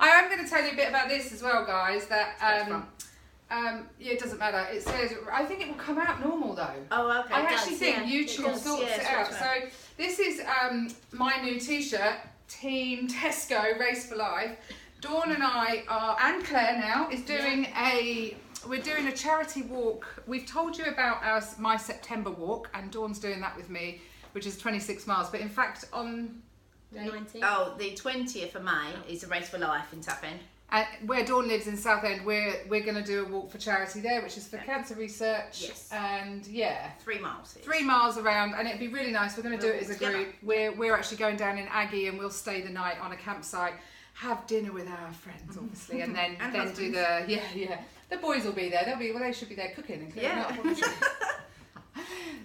I am going to tell you a bit about this as well, guys. That yeah, it doesn't matter. It says, I think it will come out normal though. Oh, okay. I actually think YouTube sorts it out. So this is my new T-shirt, Team Tesco Race for Life. Dawn and I are, and Claire now is doing we're doing a charity walk. We've told you about my September walk, and Dawn's doing that with me, which is 26 miles. But in fact, on the 20th of May is a Race for Life in Southend. Where Dawn lives in Southend, we're going to do a walk for charity there, which is for cancer research. Yes. And 3 miles. 3 miles around, and it'd be really nice. We're going to do it as a group. We're actually going down in Aggie, and we'll stay the night on a campsite, have dinner with our friends, obviously, and then do the the boys will be there. They should be there cooking and cleaning up.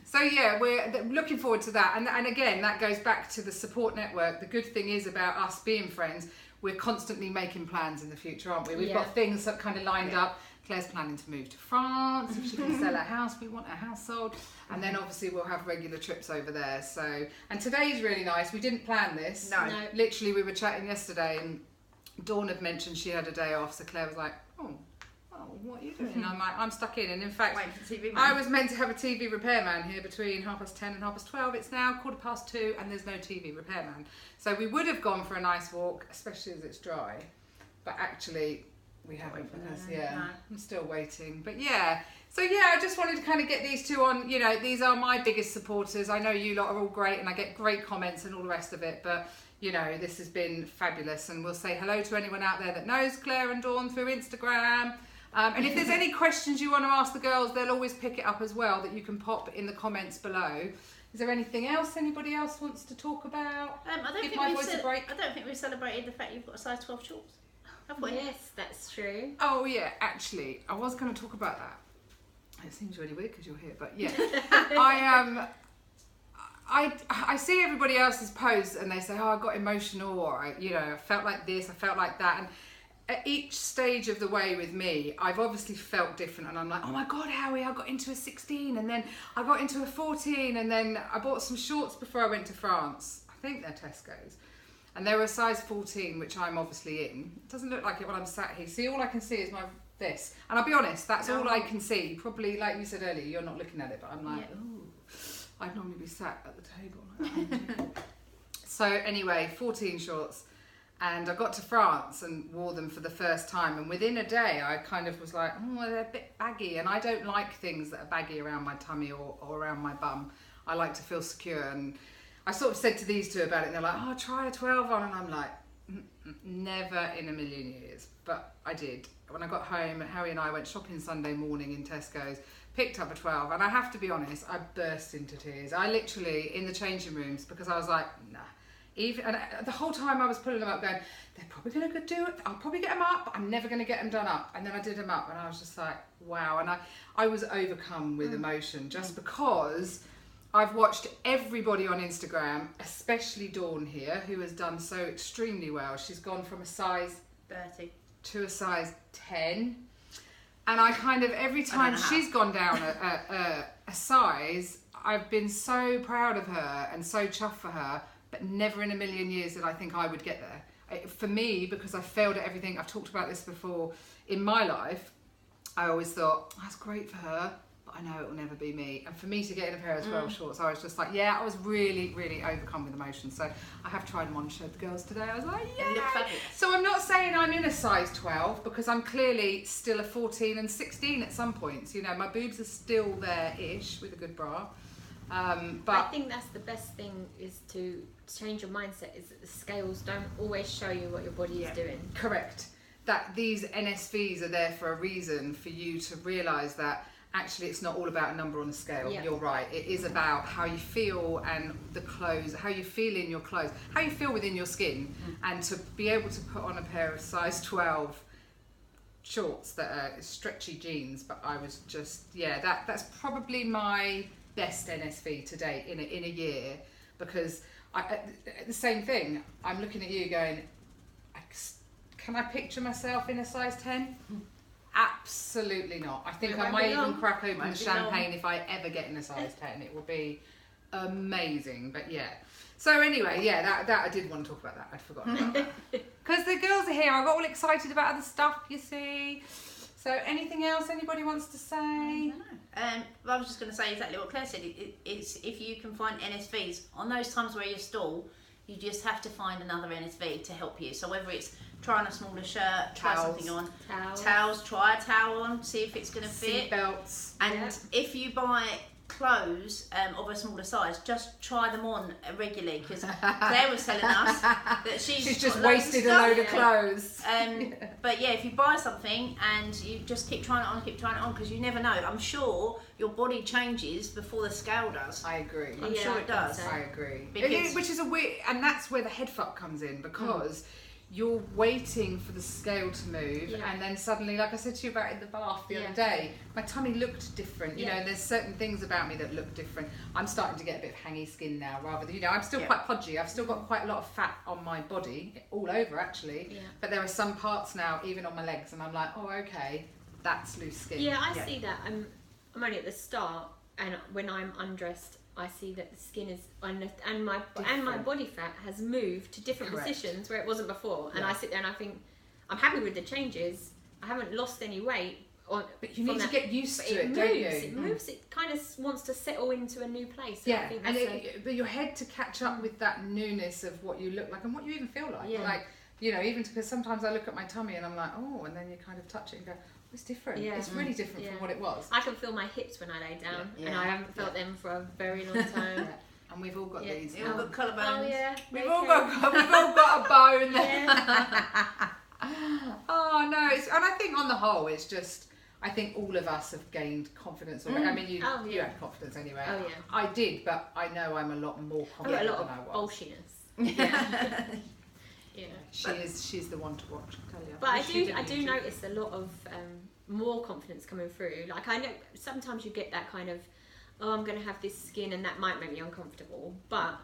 So we're looking forward to that, and again that goes back to the support network. The good thing is about us being friends, we're constantly making plans in the future, aren't we? We've got things that kind of lined up. Claire's planning to move to France. If she can sell her house, we want a house sold, and then obviously we'll have regular trips over there. So, and today's really nice. We didn't plan this. No. Literally, we were chatting yesterday, and Dawn had mentioned she had a day off, so Claire was like, "Oh, what are you doing?" I'm like, "I'm stuck in." And in fact, I was meant to have a TV repairman here between 10:30 and 12:30. It's now 2:15, and there's no TV repairman. So we would have gone for a nice walk, especially as it's dry, but actually we haven't because I'm still waiting. But so I just wanted to kind of get these two on. You know, these are my biggest supporters. I know you lot are all great, and I get great comments and all the rest of it, but you know, this has been fabulous, and we'll say hello to anyone out there that knows Claire and Dawn through Instagram. And if there's any questions you want to ask the girls, they'll always pick it up as well, that you can pop in the comments below. Is there anything else anybody else wants to talk about? I don't think we've celebrated the fact you've got a size 12 shorts. Have we? Yes, that's true. Oh yeah, actually, I was going to talk about that. It seems really weird because you're here, but yeah. I see everybody else's posts and they say, "Oh, I got emotional," or I felt like this, I felt like that, and at each stage of the way with me, I've obviously felt different, and I'm like, "Oh my God, Howie, I got into a 16, and then I got into a 14, and then I bought some shorts before I went to France. I think they're Tesco's, and they were a size 14, which I'm obviously in. It doesn't look like it when I'm sat here. See, all I can see is this, and I'll be honest, that's all I can see. Probably, like you said earlier, you're not looking at it, but I'm like, ooh, I'd normally be sat at the table. So anyway, 14 shorts. And I got to France and wore them for the first time, and within a day I kind of was like, "Oh, they're a bit baggy," and I don't like things that are baggy around my tummy or around my bum. I like to feel secure, and I sort of said to these two about it, and they're like, "Oh, try a 12 on," and I'm like, never in a million years. But I did. When I got home, Harry and I went shopping Sunday morning in Tesco's, picked up a 12, and I have to be honest, I burst into tears. I literally, in the changing rooms, because I was like, nah. And the whole time I was pulling them up going, they're probably going to do it, I'll probably get them up, but I'm never going to get them done up. And then I did them up, and I was just like, wow. And I was overcome with emotion, just because I've watched everybody on Instagram, especially Dawn here, who has done so extremely well. She's gone from a size 30 to a size 10. And I kind of, every time she's gone down a size, I've been so proud of her and so chuffed for her. But never in a million years did I think I would get there. For me, because I failed at everything, I've talked about this before, in my life, I always thought, that's great for her, but I know it will never be me. And for me to get in a pair of 12 shorts, I was just like, I was really, really overcome with emotion. So I have tried them on, showed the girls today. I was like, yeah. So I'm not saying I'm in a size 12, because I'm clearly still a 14 and 16 at some points. You know, my boobs are still there-ish with a good bra. But I think that's the best thing, is to change your mindset, is that the scales don't always show you what your body is doing. Correct. That these NSVs are there for a reason, for you to realise that actually it's not all about a number on a scale. You're right. It is about how you feel and the clothes, how you feel in your clothes, how you feel within your skin, and to be able to put on a pair of size 12 shorts that are stretchy jeans. But I was just, that's probably my best NSV to date in a year, because the same thing, I'm looking at you going, can I picture myself in a size 10? Absolutely not. I think I might even crack open the champagne if I ever get in a size 10. It will be amazing. But so anyway, that I did want to talk about that. I'd forgotten about that. Because the to hear. I got all excited about other stuff, you see. So anything else anybody wants to say? I don't know. I was just going to say exactly what Claire said. It's if you can find NSVs on those times where you stall, you just have to find another NSV to help you. So whether it's trying a smaller shirt, try something on, towels, try a towel on, see if it's going to fit. Seat belts. And if you buy clothes of a smaller size, just try them on regularly, because Claire was telling us that she's just wasted a load of clothes. But yeah, if you buy something and you just keep trying it on, because you never know. I'm sure your body changes before the scale does. I agree. I'm sure it does. I agree. Because, which is a weird, and that's where the head fuck comes in, because you're waiting for the scale to move, and then suddenly, like I said to you about in the bath the other day, my tummy looked different. You know, there's certain things about me that look different. I'm starting to get a bit of hangy skin now, rather than, I'm still quite podgy. I've still got quite a lot of fat on my body, all over actually. But there are some parts now, even on my legs, and I'm like, oh, okay, that's loose skin. Yeah, I see that. I'm only at the start, and when I'm undressed, I see that the skin is and my body fat has moved to different positions where it wasn't before, and I sit there and I think I'm happy with the changes. I haven't lost any weight, but you need to get used to it, don't you? It moves. It kind of wants to settle into a new place. Yeah, but your head to catch up with that newness of what you look like and what you even feel like. Yeah. Like, even because sometimes I look at my tummy and I'm like, oh, and then you kind of touch it and go, it's different. Yeah. It's really different from what it was. I can feel my hips when I lay down, and I haven't felt them for a very long time. And we've all got these. We've all got collarbones. Oh yeah. We've all got a bone. Oh no! And I think on the whole, it's just. I think all of us have gained confidence already. I mean, you had confidence anyway. Oh yeah. I did, but I know I'm a lot more confident than I was. Bolshiness. Yeah. She's the one to watch. I tell you. But I do notice a lot of more confidence coming through. Like, I know sometimes you get that kind of, oh, I'm going to have this skin, and that might make me uncomfortable. But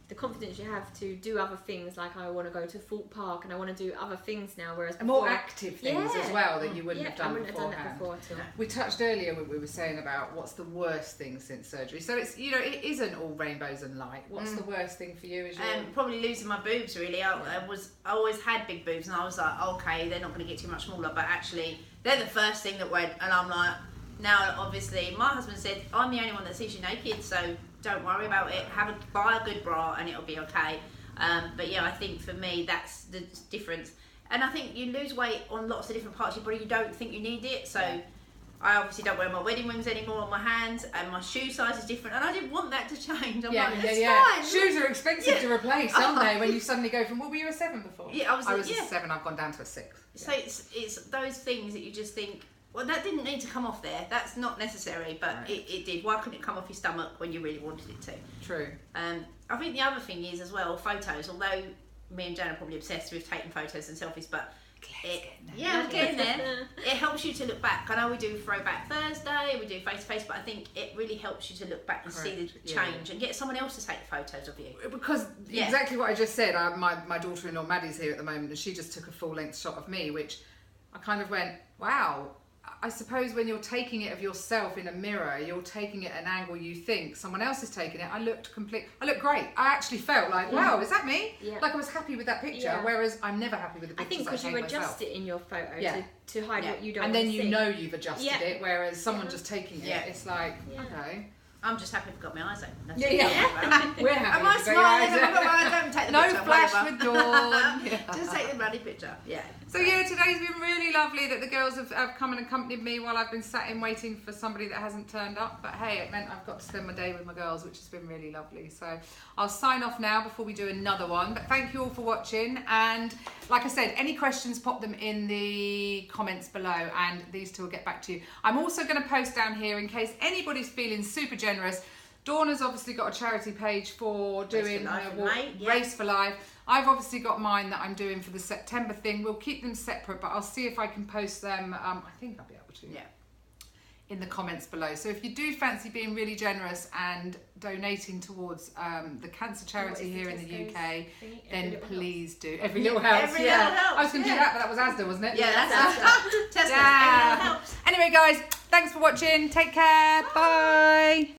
the confidence you have to do other things, like I want to go to Thorpe Park and I want to do other things now, whereas and more active things as well that you wouldn't have done I wouldn't beforehand. have done that before at all. We touched earlier when we were saying about what's the worst thing since surgery. So it's it isn't all rainbows and light. What's the worst thing for you? Is probably losing my boobs. Really, I always had big boobs, and I was like, okay, they're not going to get too much smaller, but actually they're the first thing that went, and I'm like, now obviously my husband said I'm the only one that sees you naked, so don't worry about it. Buy a good bra and it'll be okay. But yeah, I think for me that's the difference. And I think you lose weight on lots of different parts of your body. You don't think you need it. So I obviously don't wear my wedding rings anymore on my hands, and my shoe size is different. And I didn't want that to change. I'm like, it's fine. Shoes are expensive to replace, aren't they? When you suddenly go from, were you a 7 before? Yeah, I was a 7. I've gone down to a 6. So it's those things that you just think, well, that didn't need to come off there. That's not necessary, but it did. Why couldn't it come off your stomach when you really wanted it to? True. I think the other thing is as well, photos. Although me and Jan are probably obsessed with taking photos and selfies, but I'm getting there. It helps you to look back. I know we do Throwback Thursday, we do face to face, but I think it really helps you to look back and see the change and get someone else to take photos of you. Because exactly what I just said. My daughter-in-law Maddie's here at the moment, and she just took a full-length shot of me, which I kind of went, wow. I suppose when you're taking it of yourself in a mirror, you're taking it at an angle you think someone else is taking it. I looked great. I actually felt like, wow, is that me? Yeah. Like I was happy with that picture, whereas I'm never happy with the pictures I think because you adjust it in your photo to hide what you don't and then see. You know you've adjusted it, whereas someone just taking it, it's like, okay. I'm just happy I've got my eyes open. That's We're happy. Am I smiling? I don't take the picture. No flash with Dawn. Just take the bloody picture. Yeah. So today's been really lovely that the girls have come and accompanied me while I've been sat in waiting for somebody that hasn't turned up. But hey, it meant I've got to spend my day with my girls, which has been really lovely. So I'll sign off now before we do another one. But thank you all for watching. And like I said, any questions, pop them in the comments below, and these two will get back to you. I'm also going to post down here in case anybody's feeling super generous. Dawn has obviously got a charity page for doing Race for Life. I've obviously got mine that I'm doing for the September thing. We'll keep them separate, but I'll see if I can post them. I think I'll be able to. Yeah. In the comments below. So if you do fancy being really generous and donating towards the cancer charity here in the UK, then please do. Every little helps. Every little helps. I was going to do that, but that was Asda, wasn't it? Yeah, that's Asda. Every little helps. Anyway, guys, thanks for watching. Take care. Bye.